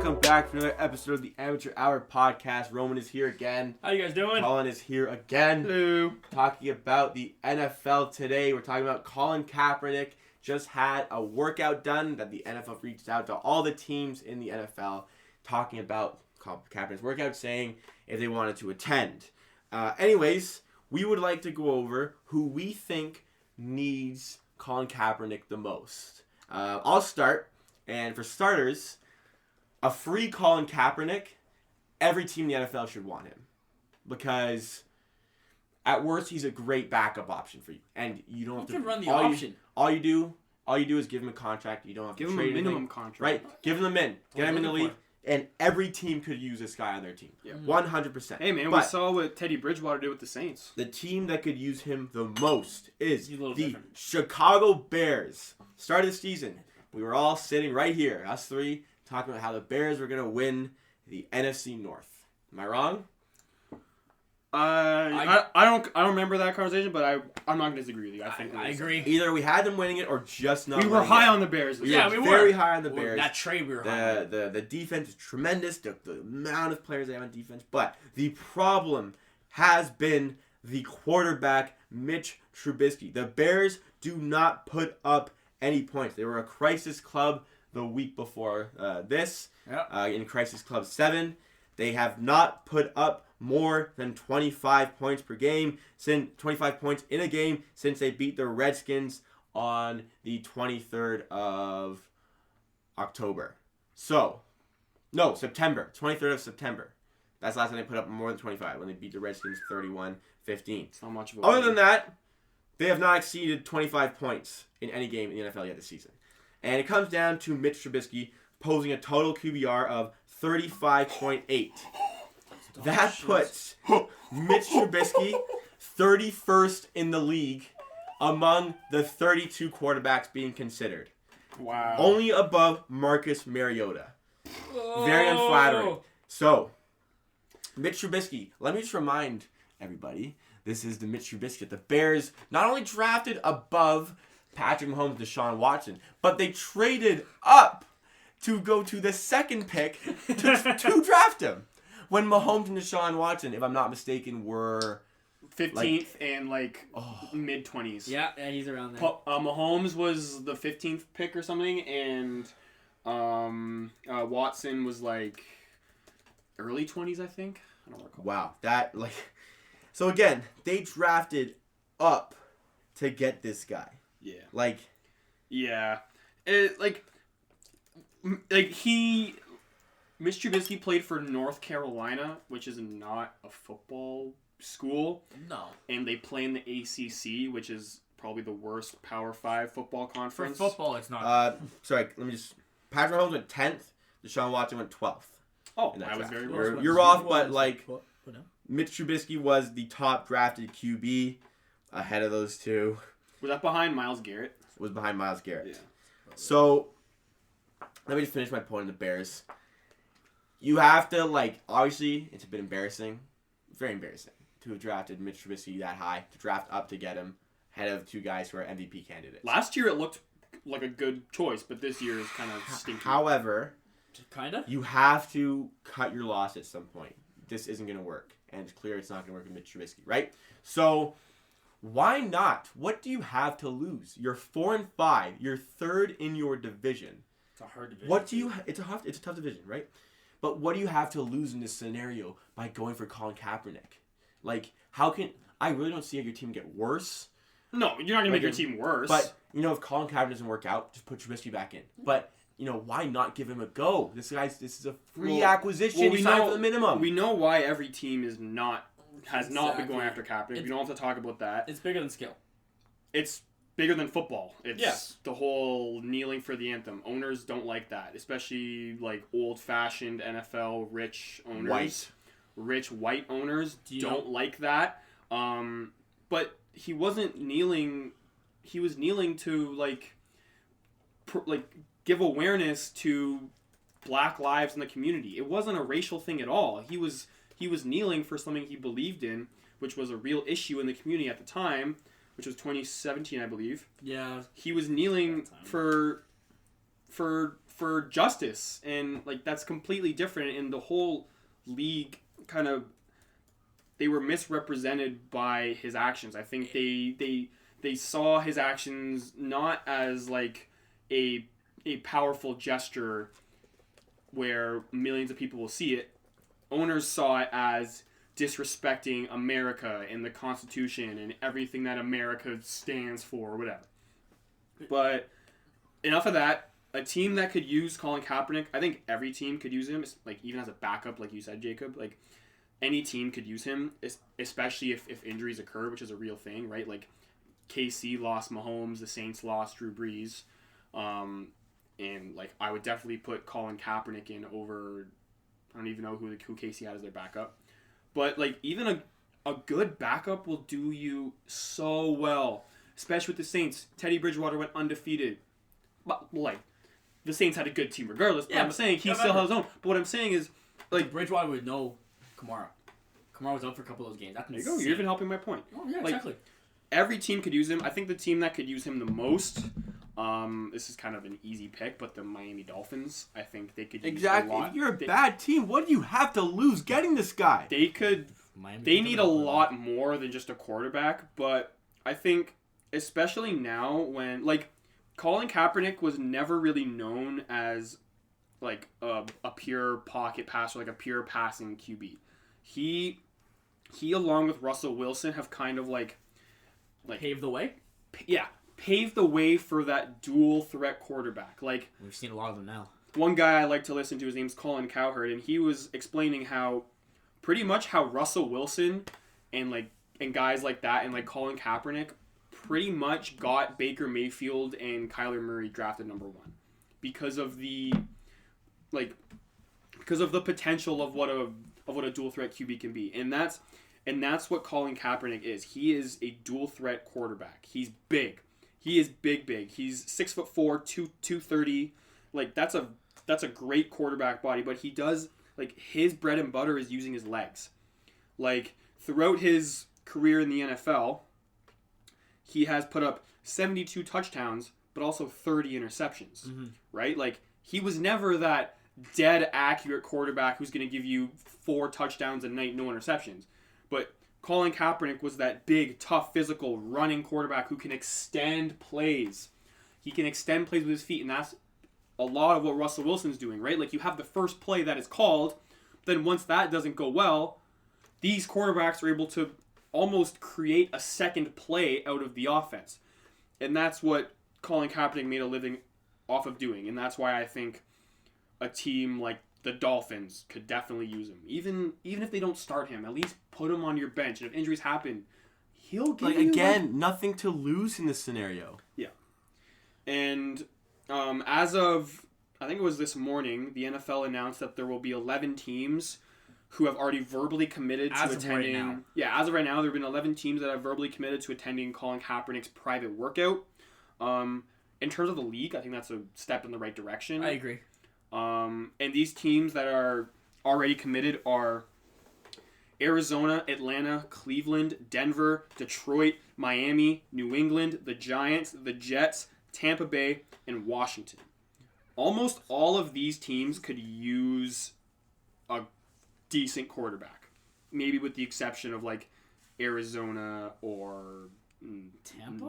welcome back for another episode of the Amateur Hour Podcast. Roman is here again. How you guys doing? Colin is here again. Hello. Talking about the NFL today. We're talking about Colin Kaepernick. Just had a workout done that the NFL reached out to all the teams in the NFL talking about Colin Kaepernick's workout, saying if they wanted to attend. Anyways, we would like to go over who we think needs Colin Kaepernick the most. I'll start. And for starters, a free Colin Kaepernick, every team in the NFL should want him. Because at worst, he's a great backup option for you. And you don't have to run the option. All you do is give him a contract. You don't have to give trade him a minimum anything. contract. Right? Give him the min. Get him in the league. And every team could use this guy on their team. Yeah. 100%. Hey, man, we saw what Teddy Bridgewater did with the Saints. The team that could use him the most is the different. Chicago Bears. Start of the season, we were all sitting right here, us three, talking about how the Bears were going to win the NFC North. Am I wrong? I don't remember that conversation, but I'm not going to disagree with you. I agree. Either we had them winning it or just not. We were high on the Bears. We were very high on the Well, Bears. that trade we were high on. The defense is tremendous. The amount of players they have on defense, but the problem has been the quarterback, Mitch Trubisky. The Bears do not put up any points. They were a crisis club the week before this. Yep. In Crisis Club 7. They have not put up more than 25 points per game, 25 points in a game since they beat the Redskins on the 23rd of October. September. 23rd of September. That's the last time they put up more than 25 when they beat the Redskins 31-15. It's not much of a Other than that, they have not exceeded 25 points in any game in the NFL yet this season. And it comes down to Mitch Trubisky posing a total QBR of 35.8. That puts Mitch Trubisky 31st in the league among the 32 quarterbacks being considered. Wow. Only above Marcus Mariota. Very unflattering. So, Mitch Trubisky, let me just remind everybody, this is the Mitch Trubisky that the Bears not only drafted above Patrick Mahomes, Deshaun Watson, but they traded up to go to the second pick to draft him. When Mahomes and Deshaun Watson, if I'm not mistaken, were 15th and mid-20s. Yeah, he's around there. Mahomes was the 15th pick or something, and Watson was like early 20s, I think. I don't recall. Wow. So again, they drafted up to get this guy. Yeah. Yeah. Mitch Trubisky played for North Carolina, which is not a football school. No. And they play in the ACC, which is probably the worst Power 5 football For conference. football, it's not. Sorry, let me just... Patrick Mahomes went 10th. Deshaun Watson went 12th. Oh, in that I was draft. very wrong. You're off, but Mitch Trubisky was the top drafted QB ahead of those two. Was that behind Myles Garrett? Was behind Myles Garrett. Yeah. So, let me just finish my point on the Bears. You have to, obviously, it's a bit embarrassing. Very embarrassing to have drafted Mitch Trubisky that high, to draft up to get him ahead of two guys who are MVP candidates. Last year it looked like a good choice, but this year is kind of stinky. However, Kinda? you have to cut your loss at some point. This isn't going to work. And it's clear it's not going to work with Mitch Trubisky, right? So, why not? What do you have to lose? You're 4-5. You're third in your division. It's a hard division. What do you? It's a tough division, right? But what do you have to lose in this scenario by going for Colin Kaepernick? How can I really don't see how your team get worse? No, you're not gonna make your team worse. But if Colin Kaepernick doesn't work out, just put Trubisky back in. But why not give him a go? This is a free acquisition. He signed for the minimum. We know why every team has not been going after Kaepernick. We don't have to talk about that. It's bigger than skill. It's bigger than football. It's the whole kneeling for the anthem. Owners don't like that, especially old-fashioned NFL rich owners. Rich white owners don't like that. But he wasn't kneeling. He was kneeling to give awareness to Black lives in the community. It wasn't a racial thing at all. He was kneeling for something he believed in, which was a real issue in the community at the time, which was 2017, I believe. Yeah. He was kneeling for for justice, and like that's completely different. And the whole league kind of they were misrepresented by his actions. I think they saw his actions not as like a powerful gesture where millions of people will see it. Owners saw it as disrespecting America and the Constitution and everything that America stands for, or whatever. But enough of that. A team that could use Colin Kaepernick, I think every team could use him, like even as a backup, like you said, Jacob. Like any team could use him, especially if injuries occur, which is a real thing, right? Like KC lost Mahomes, the Saints lost Drew Brees, and like I would definitely put Colin Kaepernick in over. I don't even know who KC had as their backup, but like even a good backup will do you so well, especially with the Saints. Teddy Bridgewater went undefeated, but like the Saints had a good team regardless. But I'm saying he still has his own. But what I'm saying is like Bridgewater would know Kamara. Kamara was out for a couple of those games. That's there you go. You're even helping my point. Oh yeah, like, exactly. Every team could use him. I think the team that could use him the most, this is kind of an easy pick, but the Miami Dolphins, I think they could use a lot. If you're a bad team, what do you have to lose getting this guy? They could. They need a lot more than just a quarterback, but I think, especially now when, like, Colin Kaepernick was never really known as, like, a pure pocket passer, like a pure passing QB. He along with Russell Wilson, have kind of, like paved the way? Yeah, paved the way for that dual threat quarterback. Like, we've seen a lot of them now. One guy I like to listen to, his name's Colin Cowherd, and he was explaining how pretty much how Russell Wilson and guys like that and like Colin Kaepernick pretty much got Baker Mayfield and Kyler Murray drafted number 1 because of the potential of what a dual threat QB can be. And that's what Colin Kaepernick is. He is a dual threat quarterback. He's big. He is big. He's 6'4", 230. Like that's a great quarterback body, but he does like his bread and butter is using his legs. Like throughout his career in the NFL, he has put up 72 touchdowns, but also 30 interceptions. Mm-hmm. Right? Like he was never that dead accurate quarterback who's going to give you 4 touchdowns a night, no interceptions. But Colin Kaepernick was that big, tough, physical, running quarterback who can extend plays. He can extend plays with his feet, and that's a lot of what Russell Wilson's doing, right? Like, you have the first play that is called, then once that doesn't go well, these quarterbacks are able to almost create a second play out of the offense. And that's what Colin Kaepernick made a living off of doing, and that's why I think a team like the Dolphins could definitely use him. Even if they don't start him, at least put him on your bench. And if injuries happen, he'll give you... Again, nothing to lose in this scenario. Yeah. And as of, I think it was this morning, the NFL announced that there will be 11 teams who have already verbally committed to attending... Right now. Yeah, as of right now, there have been 11 teams that have verbally committed to attending Colin Kaepernick's private workout. In terms of the league, I think that's a step in the right direction. I agree. And these teams that are already committed are Arizona, Atlanta, Cleveland, Denver, Detroit, Miami, New England, the Giants, the Jets, Tampa Bay, and Washington. Almost all of these teams could use a decent quarterback. Maybe with the exception of like Arizona or Tampa?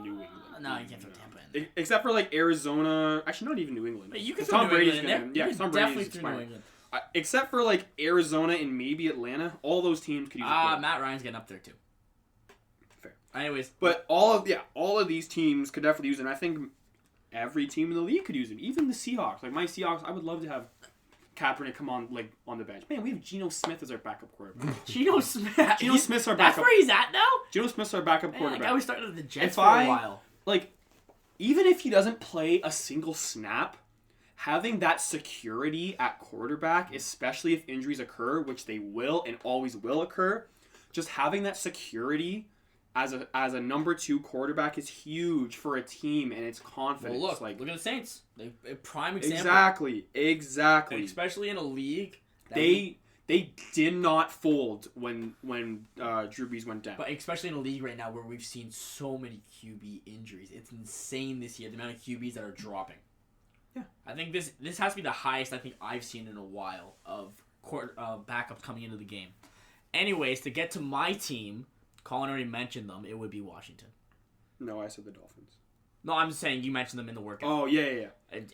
New England. No, you can't throw Tampa in there. Except for like Arizona. Actually, not even New England. But you can throw New England in there. Yeah, Tom Brady's expiring. Except for like Arizona and maybe Atlanta, all those teams could use. Matt Ryan's getting up there too. Fair. Anyways, but all of these teams could definitely use it. And I think every team in the league could use it. Even the Seahawks. Like my Seahawks, I would love to have Kaepernick come on the bench. Man, we have Geno Smith as our backup quarterback. Geno Smith. Geno Smith's our backup. That's where he's at now? Geno Smith's our backup quarterback. I was starting at the Jets for a while. Like, even if he doesn't play a single snap, having that security at quarterback, especially if injuries occur, which they will and always will occur, just having that security as a number 2 quarterback is huge for a team and its confidence. Well, look at the Saints. A prime example. Exactly. Especially in a league. They did not fold when Drew Brees went down. But especially in a league right now where we've seen so many QB injuries. It's insane this year, the amount of QBs that are dropping. Yeah. I think this has to be the highest I think I've seen in a while of backups coming into the game. Anyways, to get to my team, Colin already mentioned them. It would be Washington. No, I said the Dolphins. No, I'm just saying you mentioned them in the workout. Oh, yeah. When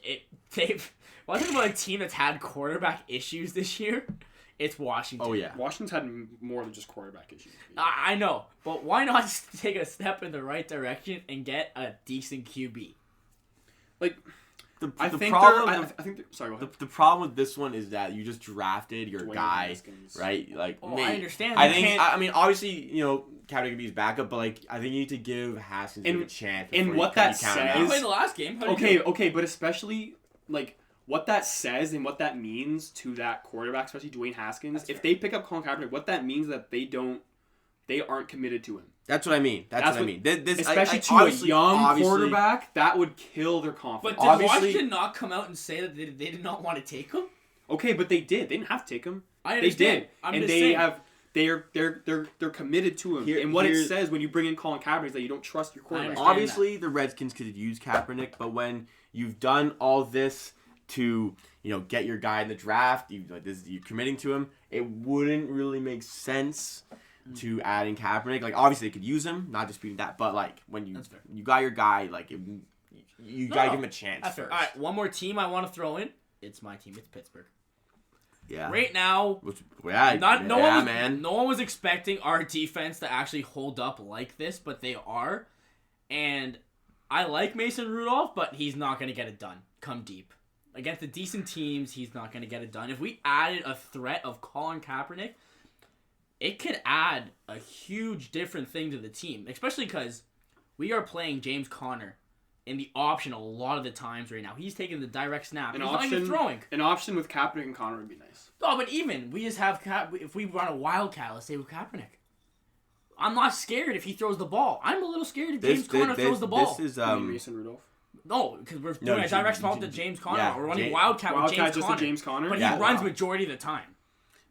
I think about a team that's had quarterback issues this year, it's Washington. Oh, yeah. Washington's had more than just quarterback issues. I know, but why not just take a step in the right direction and get a decent QB? Like, I think sorry, go ahead. The problem with this one is that you just drafted your Dwayne guy, Haskins. right? Like, I understand. I mean, obviously, Kaepernick could be his backup, but like, I think you need to give Haskins a chance. And what that says, he played the last game. Okay, but especially like what that says and what that means to that quarterback, especially Dwayne Haskins. If they pick up Colin Kaepernick, what that means is that they aren't committed to him. That's what I mean. That's what I mean. Especially to a young quarterback, that would kill their confidence. But did Washington not come out and say that they did not want to take him? Okay, but they did. They didn't have to take him. I understand. They did. They're committed to him. And what it says when you bring in Colin Kaepernick is that you don't trust your quarterback. Obviously, the Redskins could use Kaepernick, but when you've done all this to get your guy in the draft, you're committing to him, it wouldn't really make sense to adding Kaepernick. Like, obviously they could use him, not disputing that, but like when you got your guy, like you gotta give him a chance. That's fair. All right, one more team I want to throw in. It's my team. It's Pittsburgh. Yeah. Right now, no one was expecting our defense to actually hold up like this, but they are. And I like Mason Rudolph, but he's not going to get it done come deep. Against the decent teams, he's not going to get it done. If we added a threat of Colin Kaepernick, it could add a huge different thing to the team, especially because we are playing James Conner in the option a lot of the times right now. He's taking the direct snap. He's not even throwing. An option with Kaepernick and Conner would be nice. Oh, but even we just have if we run a wildcat, let's say with Kaepernick. I'm not scared if he throws the ball. I'm a little scared if James Conner throws the ball. This is Mason Rudolph. No, because we're doing a direct snap to James Conner. Yeah, we're running wildcat with James Conner. But he runs majority of the time.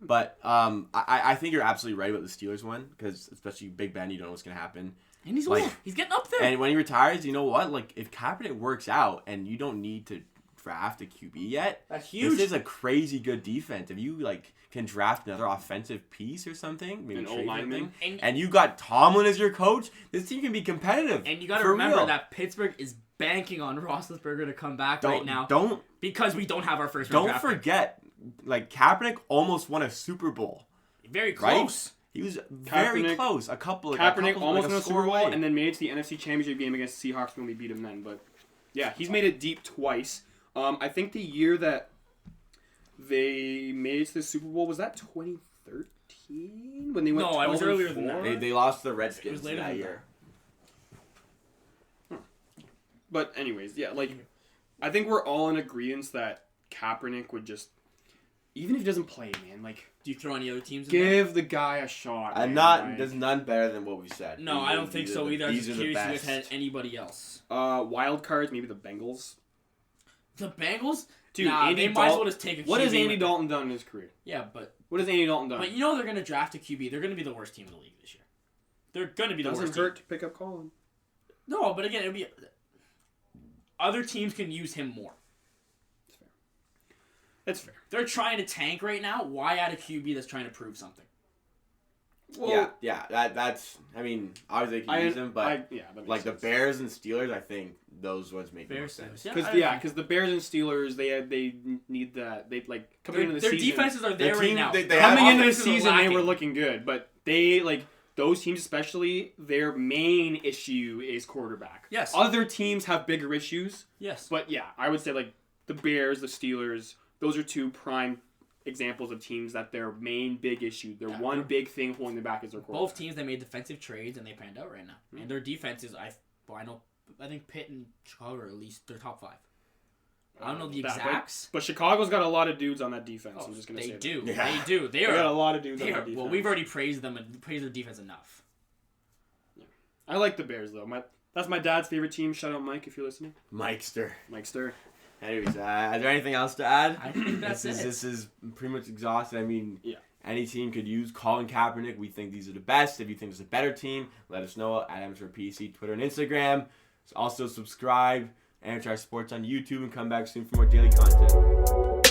But I think you're absolutely right about the Steelers one, because especially Big Ben, you don't know what's going to happen. And he's old. He's getting up there. And when he retires, you know what? Like, if Kaepernick works out and you don't need to draft a QB yet, that's huge. This is a crazy good defense. If you can draft another offensive piece or something, maybe an old lineman, and you got Tomlin as your coach, this team can be competitive. And you got to remember that Pittsburgh is banking on Roethlisberger to come back right now. Because we don't have our first round draft pick. Don't forget, Kaepernick almost won a Super Bowl. Very close. Right? He was very close. Kaepernick almost won a Super Bowl and then made it to the NFC Championship game against the Seahawks when we beat him then. But yeah, he's made it deep twice. I think the year that they made it to the Super Bowl, was that 2013 when they went? No, it was earlier than that. They lost to the Redskins that year. But anyways, yeah, I think we're all in agreement that Kaepernick would just, even if he doesn't play, man, do you throw any other teams in give the guy a shot. There's none better than what we said. No, I don't think so either. I'm just curious if you had anybody else. Wild cards, maybe the Bengals. The Bengals? Dude, they might as well just take a QB. What has Andy Dalton done in his career? Yeah, but... What has Andy Dalton done? But they're going to draft a QB. They're going to be the worst team in the league this year. They're going to be the worst team. Doesn't hurt to pick up Colin. No, but again, it'll be... Other teams can use him more. That's fair. They're trying to tank right now. Why add a QB that's trying to prove something? Well, yeah. That's. I mean, obviously they can use him, but the Bears and Steelers, I think those ones make more sense. Because the Bears and Steelers, they need that. They coming into the season. Their defenses are there right now. Coming into the season, they were looking good, but they those teams especially, their main issue is quarterback. Yes. Other teams have bigger issues. Yes. But yeah, I would say the Bears, the Steelers, those are two prime examples of teams that their main big issue, their one big thing holding them back is their quarterback. Both teams, they made defensive trades and they panned out right now. Mm-hmm. And their defenses, I think Pitt and Chicago are at least their top 5. I don't know the exacts. But Chicago's got a lot of dudes on that defense. I'm just going to say They do. They got a lot of dudes on that defense. Well, we've already praised them and praised their defense enough. Yeah. I like the Bears, though. That's my dad's favorite team. Shout out Mike if you're listening. Mikester. Anyways, is there anything else to add? I think that's it. This is pretty much exhausted. I mean, any team could use Colin Kaepernick. We think these are the best. If you think it's a better team, let us know at MSRPC, Twitter and Instagram. Also subscribe Amateur Sports on YouTube, and come back soon for more daily content.